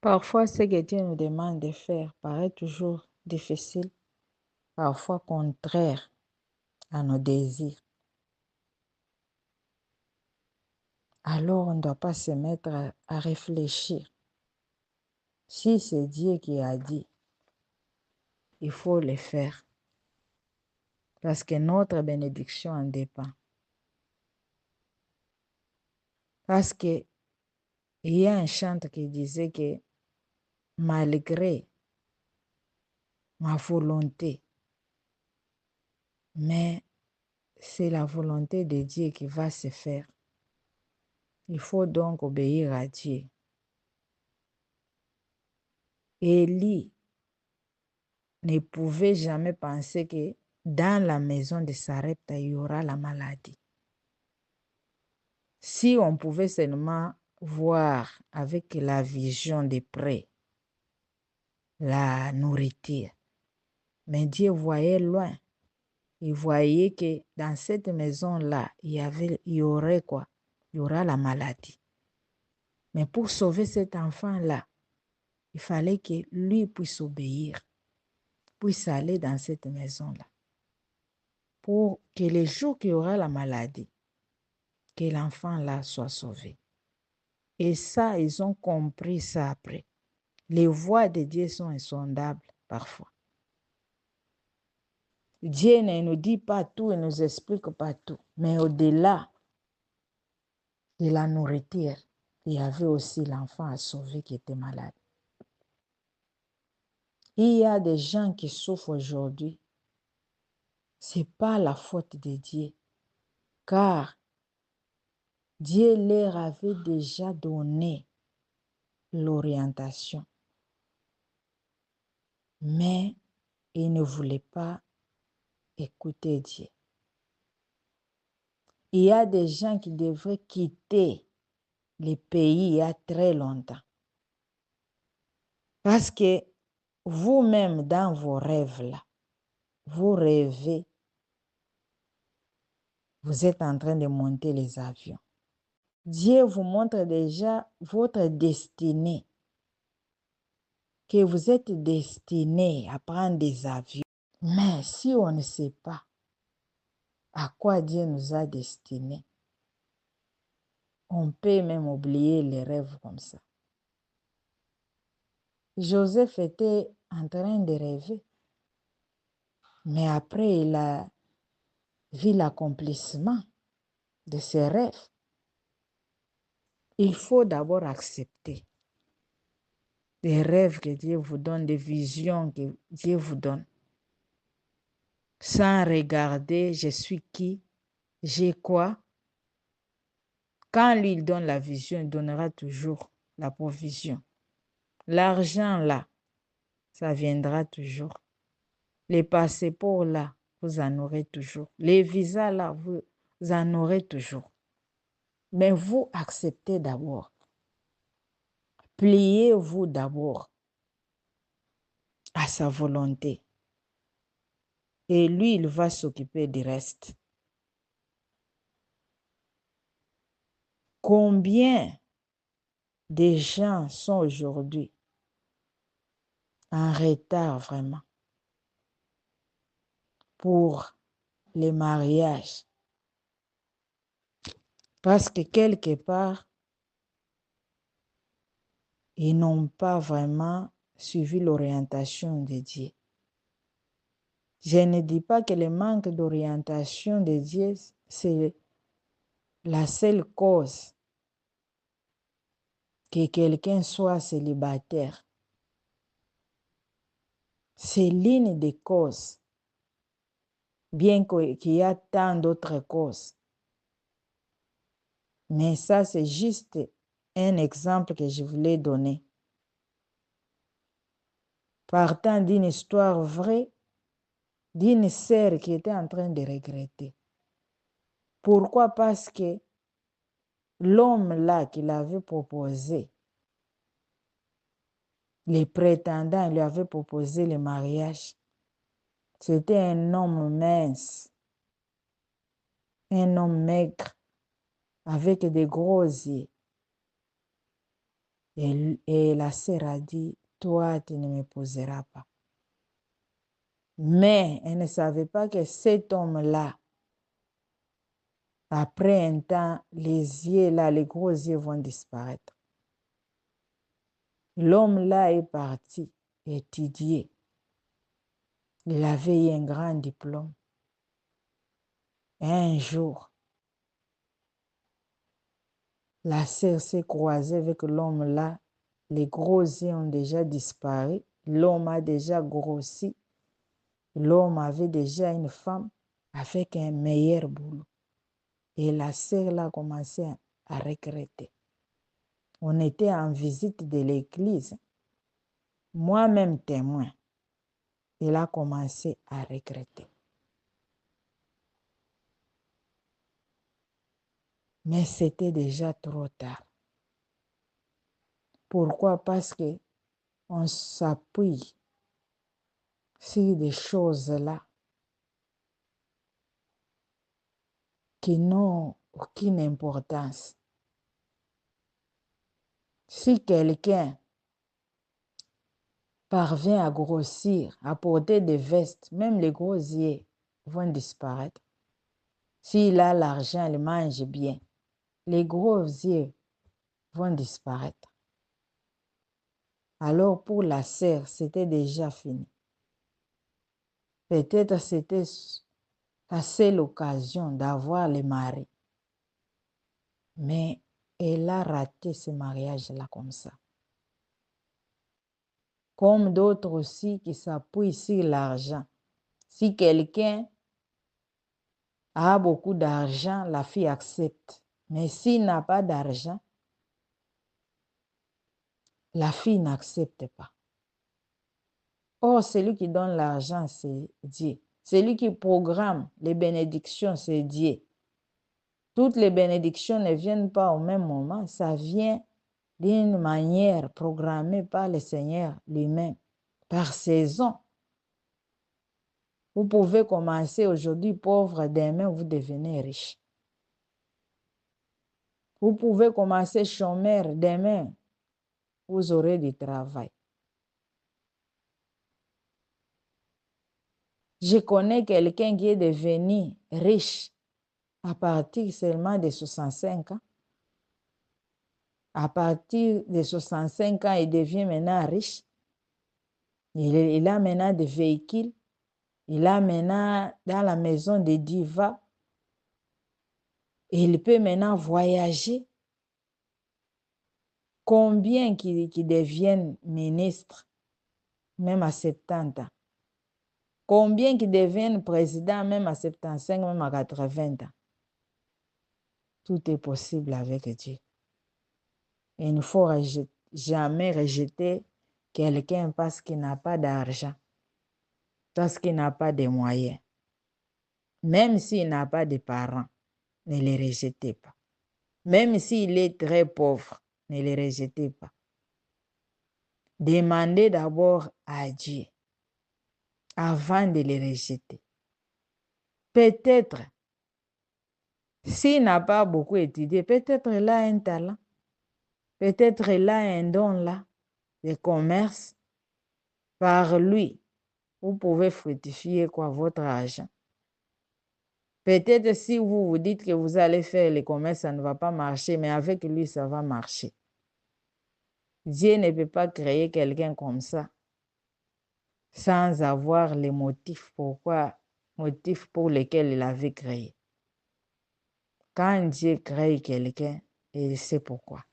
Parfois, ce que Dieu nous demande de faire paraît toujours difficile, parfois contraire à nos désirs. Alors, on ne doit pas se mettre à réfléchir. Si c'est Dieu qui a dit, il faut le faire. Parce que notre bénédiction en dépend. Parce qu'il y a un chant qui disait que malgré ma volonté, mais c'est la volonté de Dieu qui va se faire. Il faut donc obéir à Dieu. Élie ne pouvait jamais penser que dans la maison de Sarepta, il y aura la maladie. Si on pouvait seulement voir avec la vision de près la nourriture, mais Dieu voyait loin. Il voyait que dans cette maison-là, il y aurait quoi? Il y aura la maladie. Mais pour sauver cet enfant-là, il fallait que lui puisse obéir, puisse aller dans cette maison-là. Pour que le jour qu'il y aura la maladie, que l'enfant-là soit sauvé. Et ça, ils ont compris ça après. Les voies de Dieu sont insondables parfois. Dieu ne nous dit pas tout et ne nous explique pas tout. Mais au-delà de la nourriture, il y avait aussi l'enfant à sauver qui était malade. Il y a des gens qui souffrent aujourd'hui. Ce n'est pas la faute de Dieu, car Dieu leur avait déjà donné l'orientation. Mais ils ne voulaient pas écouter Dieu. Il y a des gens qui devraient quitter le pays il y a très longtemps. Parce que vous-même, dans vos rêves là, vous rêvez, vous êtes en train de monter les avions. Dieu vous montre déjà votre destinée, que vous êtes destiné à prendre des avions. Mais si on ne sait pas à quoi Dieu nous a destinés, on peut même oublier les rêves comme ça. Joseph était en train de rêver, mais après il a vu l'accomplissement de ses rêves. Il faut d'abord accepter des rêves que Dieu vous donne, des visions que Dieu vous donne, sans regarder je suis qui, j'ai quoi. Quand lui il donne la vision, il donnera toujours la provision. L'argent là, ça viendra toujours. Les passeports là, vous en aurez toujours. Les visas là, vous en aurez toujours. Mais vous acceptez d'abord. Pliez-vous d'abord à sa volonté. Et lui, il va s'occuper du reste. Combien de gens sont aujourd'hui en retard vraiment pour les mariages? Parce que quelque part, ils n'ont pas vraiment suivi l'orientation de Dieu. Je ne dis pas que le manque d'orientation de Dieu, c'est la seule cause que quelqu'un soit célibataire. C'est l'une des causes, bien qu'il y a tant d'autres causes. Mais ça, c'est juste un exemple que je voulais donner. Partant d'une histoire vraie, d'une sœur qui était en train de regretter. Pourquoi? Parce que l'homme là qui l'avait proposé, les prétendants lui avaient proposé le mariage, c'était un homme mince, un homme maigre, avec des gros yeux. Et la sœur a dit, toi, tu ne m'épouseras pas. Mais elle ne savait pas que cet homme-là, après un temps, les yeux là, les gros yeux vont disparaître. L'homme-là est parti étudier. Il avait eu un grand diplôme. Et un jour, la sœur s'est croisée avec l'homme-là. Les gros yeux ont déjà disparu. L'homme a déjà grossi. L'homme avait déjà une femme avec un meilleur boulot. Et la sœur là a commencé à regretter. On était en visite de l'église. Moi-même témoin. Il a commencé à regretter. Mais c'était déjà trop tard. Pourquoi? Parce que on s'appuie sur des choses là qui n'ont aucune importance. Si quelqu'un parvient à grossir, à porter des vestes, même les gros yeux vont disparaître. S'il a l'argent, il mange bien. Les gros yeux vont disparaître. Alors pour la sœur, c'était déjà fini. Peut-être c'était la seule occasion d'avoir le mari. Mais elle a raté ce mariage-là comme ça. Comme d'autres aussi qui s'appuient sur l'argent. Si quelqu'un a beaucoup d'argent, la fille accepte. Mais s'il n'a pas d'argent, la fille n'accepte pas. Or, celui qui donne l'argent, c'est Dieu. Celui qui programme les bénédictions, c'est Dieu. Toutes les bénédictions ne viennent pas au même moment, ça vient d'une manière programmée par le Seigneur lui-même, par saison. Vous pouvez commencer aujourd'hui pauvre, demain vous devenez riche. Vous pouvez commencer chômeur, demain vous aurez du travail. Je connais quelqu'un qui est devenu riche à partir seulement de 65 ans. À partir de 65 ans, il devient maintenant riche. Il a maintenant des véhicules. Il a maintenant dans la maison des divas. Et il peut maintenant voyager. Combien qui deviennent ministres, même à 70 ans? Combien qui deviennent présidents, même à 75, même à 80 ans? Tout est possible avec Dieu. Et il ne faut jamais rejeter quelqu'un parce qu'il n'a pas d'argent, parce qu'il n'a pas de moyens. Même s'il n'a pas de parents, ne les rejetez pas. Même s'il est très pauvre, ne les rejetez pas. Demandez d'abord à Dieu avant de les rejeter. Peut-être, s'il n'a pas beaucoup étudié, peut-être il a un talent. Peut-être il a un don là, de commerce. Par lui, vous pouvez fructifier votre argent. Peut-être si vous vous dites que vous allez faire le commerce, ça ne va pas marcher, mais avec lui, ça va marcher. Dieu ne peut pas créer quelqu'un comme ça sans avoir les motifs pour lesquels il avait créé. Quand Dieu crée quelqu'un, il sait pourquoi.